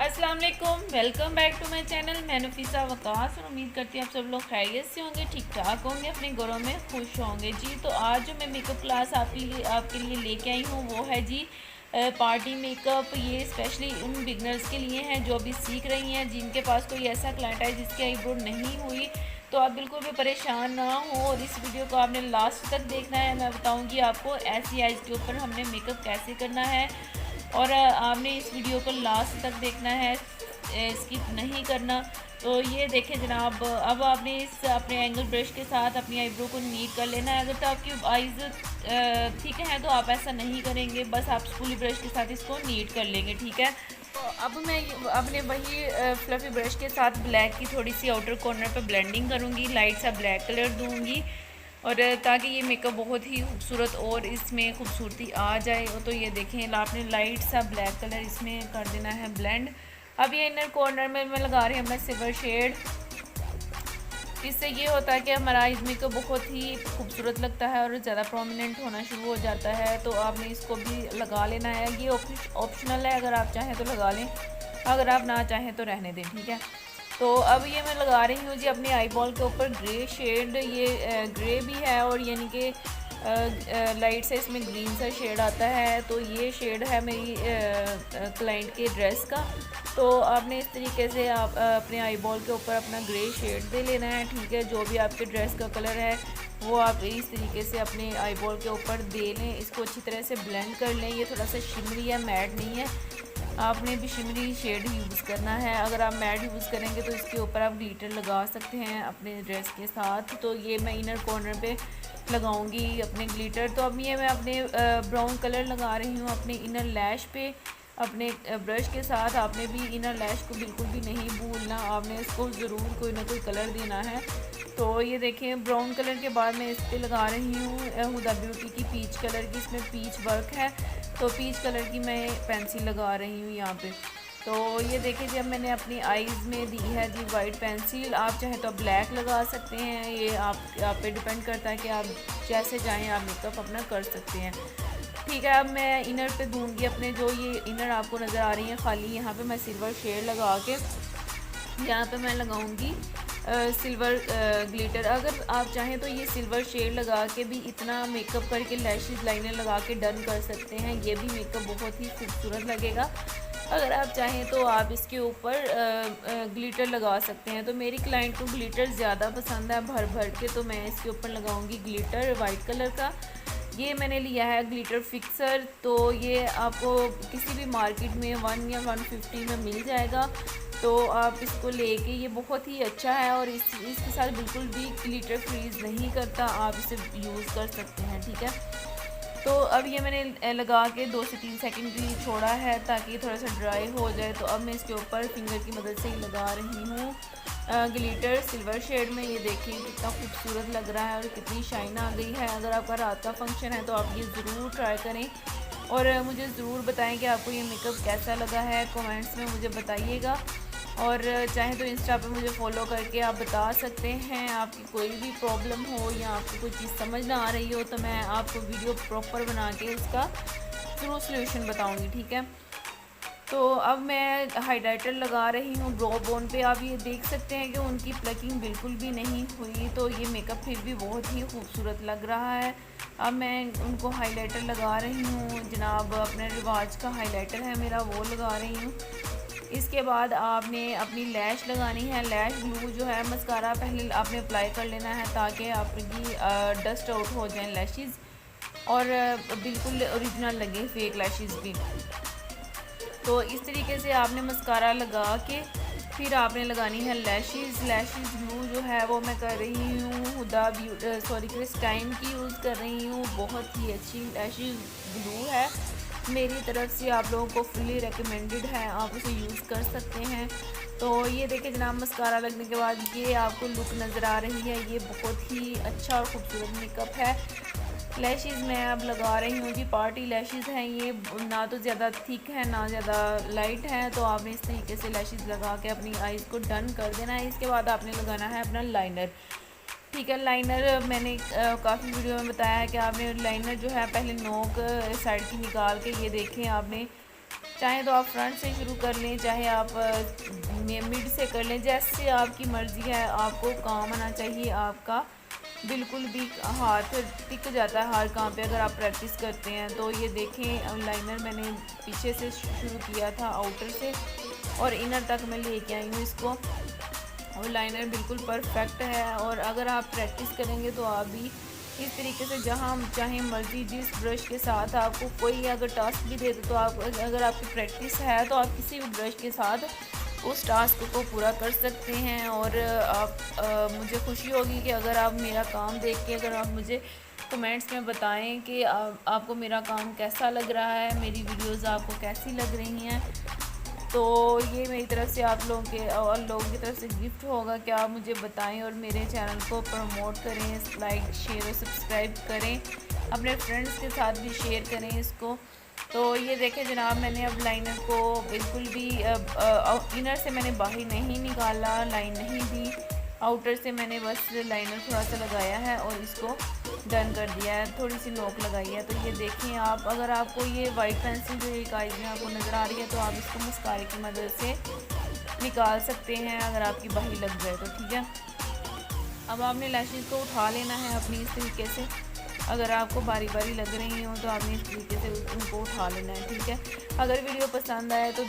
अस्सलाम वालेकुम, welcome back to my channel. मैं नफीसा वकास और उम्मीद करती हूँ आप सब लोग खैरियत से होंगे, ठीक ठाक होंगे, अपने घरों में खुश होंगे जी। तो आज जो मैं मेकअप क्लास आपके लिए लेके आई हूँ वो है जी पार्टी मेकअप। ये स्पेशली उन बिगनर्स के लिए हैं जो अभी सीख रही हैं, जिनके पास कोई ऐसा क्लाइंट है जिसकी आईब्रो नहीं हुई। तो आप बिल्कुल भी परेशान ना हो और इस वीडियो को आपने लास्ट तक देखना है। मैं बताऊँगी आपको ऐसी आइज़ के ऊपर हमने मेकअप कैसे करना है और आपने इस वीडियो को लास्ट तक देखना है, स्किप नहीं करना। तो ये देखें जनाब, अब आपने इस अपने एंगल ब्रश के साथ अपनी आईब्रो को नीट कर लेना है। अगर तो आपकी आईज़ ठीक है तो आप ऐसा नहीं करेंगे, बस आप स्पूली ब्रश के साथ इसको नीट कर लेंगे, ठीक है। तो अब मैं अपने वही फ्लफ़ी ब्रश के साथ ब्लैक की थोड़ी सी आउटर कॉर्नर पर ब्लेंडिंग करूँगी, लाइट सा ब्लैक कलर दूँगी और ताकि ये मेकअप बहुत ही खूबसूरत और इसमें खूबसूरती आ जाए। तो ये देखें आपने लाइट सा ब्लैक कलर इसमें कर देना है ब्लेंड। अब ये इनर कॉर्नर में मैं लगा रही हूँ अपना सिल्वर शेड। इससे ये होता है कि हमारा आइज मेकअप बहुत ही खूबसूरत लगता है और ज़्यादा प्रोमिनेंट होना शुरू हो जाता है। तो आपने इसको भी लगा लेना है, ये ऑप्शनल है, अगर आप चाहें तो लगा लें, अगर आप ना चाहें तो रहने दें, ठीक है। तो अब ये मैं लगा रही हूँ जी अपने आई बॉल के ऊपर ग्रे शेड। ये ग्रे भी है और यानी कि लाइट से इसमें ग्रीन सा शेड आता है। तो ये शेड है मेरी क्लाइंट के ड्रेस का। तो आपने इस तरीके से आप अपने आई बॉल के ऊपर अपना ग्रे शेड दे लेना है, ठीक है। जो भी आपके ड्रेस का कलर है वो आप इस तरीके से अपने आई बॉल के ऊपर दे लें। इसको अच्छी तरह से ब्लेंड कर लें। ये थोड़ा सा शिमरी है, मैट नहीं है, आपने भी शिमरी शेड यूज़ करना है। अगर आप मैट यूज़ करेंगे तो इसके ऊपर आप ग्लिटर लगा सकते हैं अपने ड्रेस के साथ। तो ये मैं इनर कॉर्नर पे लगाऊंगी अपने ग्लिटर। तो अब ये मैं अपने ब्राउन कलर लगा रही हूँ अपने इनर लैश पे अपने ब्रश के साथ। आपने भी इनर लैश को बिल्कुल भी नहीं भूलना, आपने इसको ज़रूर कोई ना कोई कलर देना है। तो ये देखें ब्राउन कलर के बाद मैं इस पर लगा रही हूँ हुदा ब्यूटी की पीच कलर की, इसमें पीच वर्क है। तो पीच कलर की मैं पेंसिल लगा रही हूँ यहाँ पे। तो ये देखिए जब मैंने अपनी आईज़ में दी है जी वाइट पेंसिल, आप चाहें तो ब्लैक लगा सकते हैं, ये आप पे डिपेंड करता है कि आप जैसे चाहें आप मेकअप अपना कर सकते हैं, ठीक है। अब मैं इनर पे दूंगी अपने, जो ये इनर आपको नज़र आ रही है खाली, यहाँ पे मैं सिल्वर शेड लगा के यहाँ पे मैं लगाऊंगी सिल्वर ग्लिटर। अगर आप चाहें तो ये सिल्वर शेड लगा के भी इतना मेकअप करके लैशेस लाइनर लगा के डन कर सकते हैं, ये भी मेकअप बहुत ही खूबसूरत लगेगा। अगर आप चाहें तो आप इसके ऊपर ग्लिटर लगा सकते हैं। तो मेरी क्लाइंट को ग्लिटर ज़्यादा पसंद है भर भर के, तो मैं इसके ऊपर लगाऊंगी ग्लिटर वाइट कलर का। ये मैंने लिया है ग्लिटर फिक्सर। तो ये आपको किसी भी मार्केट में 1 या 150 में मिल जाएगा। तो आप इसको लेके, ये बहुत ही अच्छा है और इसके साथ बिल्कुल भी ग्लिटर फ्रीज़ नहीं करता, आप इसे यूज़ कर सकते हैं, ठीक है। तो अब ये मैंने लगा के 2 से 3 सेकंड के लिए छोड़ा है ताकि थोड़ा सा ड्राई हो जाए। तो अब मैं इसके ऊपर फिंगर की मदद से ही लगा रही हूँ ग्लिटर सिल्वर शेड में। ये देखिए कितना खूबसूरत लग रहा है और कितनी शाइन आ गई है। अगर आपका रात का फंक्शन है तो आप ये ज़रूर ट्राई करें और मुझे ज़रूर बताएं कि आपको ये मेकअप कैसा लगा है, कमेंट्स में मुझे बताइएगा। और चाहे तो इंस्टा पे मुझे फॉलो करके आप बता सकते हैं, आपकी कोई भी प्रॉब्लम हो या आपको कोई चीज़ समझ ना आ रही हो तो मैं आपको वीडियो प्रॉपर बना के उसका ज़रूर सॉल्यूशन बताऊंगी, ठीक है। तो अब मैं हाइलाइटर लगा रही हूँ ब्रो बोन पे। आप ये देख सकते हैं कि उनकी प्लकिंग बिल्कुल भी नहीं हुई, तो ये मेकअप फिर भी बहुत ही खूबसूरत लग रहा है। अब मैं उनको हाइलाइटर लगा रही हूँ जनाब, अपने रिवाज का हाइलाइटर है मेरा, वो लगा रही हूँ। इसके बाद आपने अपनी लैश लगानी है। लैश ग्लू जो है, मस्कारा पहले आपने अप्लाई कर लेना है ताकि आपकी डस्ट आउट हो जाए लैशेज़ और बिल्कुल ओरिजिनल लगे फेक लैशेज़ भी। तो इस तरीके से आपने मस्कारा लगा के फिर आपने लगानी है लैशेज़। लैशेज़ ग्लू जो है वो मैं कर रही हूँ हुदा क्रिस्टाइन की यूज़ कर रही हूँ, बहुत ही अच्छी लैशेज़ ग्लू है मेरी तरफ से, आप लोगों को फुली रिकमेंडेड है, आप उसे यूज़ कर सकते हैं। तो ये देखिए जनाब मस्कारा लगने के बाद ये आपको लुक नज़र आ रही है, ये बहुत ही अच्छा और ख़ूबसूरत मेकअप है। लैशेज़ मैं अब लगा रही हूँ जी, पार्टी लैशेज़ हैं ये, ना तो ज़्यादा थिक है ना ज़्यादा लाइट है। तो आपने इस तरीके से लैशेज़ लगा के अपनी आइज़ को डन कर देना है। इसके बाद आपने लगाना है अपना लाइनर, ठीक है। लाइनर मैंने काफ़ी वीडियो में बताया है कि आपने लाइनर जो है पहले नोक साइड की निकाल के, ये देखें आपने चाहे तो आप फ्रंट से शुरू कर लें, चाहे आप मिड से कर लें, जैसे आपकी मर्ज़ी है। आपको काम आना चाहिए आपका। बिल्कुल भी हाथ टिक जाता है हर काम पे अगर आप प्रैक्टिस करते हैं। तो ये देखें लाइनर मैंने पीछे से शुरू किया था, आउटर से, और इनर तक मैं लेके आई हूँ इसको। और लाइनर बिल्कुल परफेक्ट है। और अगर आप प्रैक्टिस करेंगे तो आप भी इस तरीके से जहाँ चाहे मर्जी जिस ब्रश के साथ आपको कोई अगर टास्क भी दे दे तो आप अगर आपकी प्रैक्टिस है तो आप किसी भी ब्रश के साथ उस टास्क को पूरा कर सकते हैं। और मुझे खुशी होगी कि अगर आप मेरा काम देख के अगर आप मुझे कमेंट्स में बताएं कि आपको मेरा काम कैसा लग रहा है, मेरी वीडियोस आपको कैसी लग रही हैं। तो ये मेरी तरफ से आप लोगों के और लोगों की तरफ से गिफ्ट होगा कि आप मुझे बताएं और मेरे चैनल को प्रमोट करें, लाइक शेयर और सब्सक्राइब करें, अपने फ्रेंड्स के साथ भी शेयर करें इसको। तो ये देखें जनाब, मैंने अब लाइनर को बिल्कुल भी इनर से मैंने बाहर नहीं निकाला, लाइन नहीं दी, आउटर से मैंने बस लाइनर थोड़ा सा लगाया है और इसको डन कर दिया है, थोड़ी सी नोक लगाई है। तो ये देखें आप, अगर आपको ये वाइट पेंसिल जो एक आई में आपको नज़र आ रही है तो आप इसको मस्कारे की मदद से निकाल सकते हैं अगर आपकी बाही लग जाए तो, ठीक है। अब आपने लैशेज़ को उठा लेना है अपनी इस तरीके से। अगर आपको बारी बारी लग रही हो तो आपने इस तरीके से उनको उठा लेना है, ठीक है। अगर वीडियो पसंद आए तो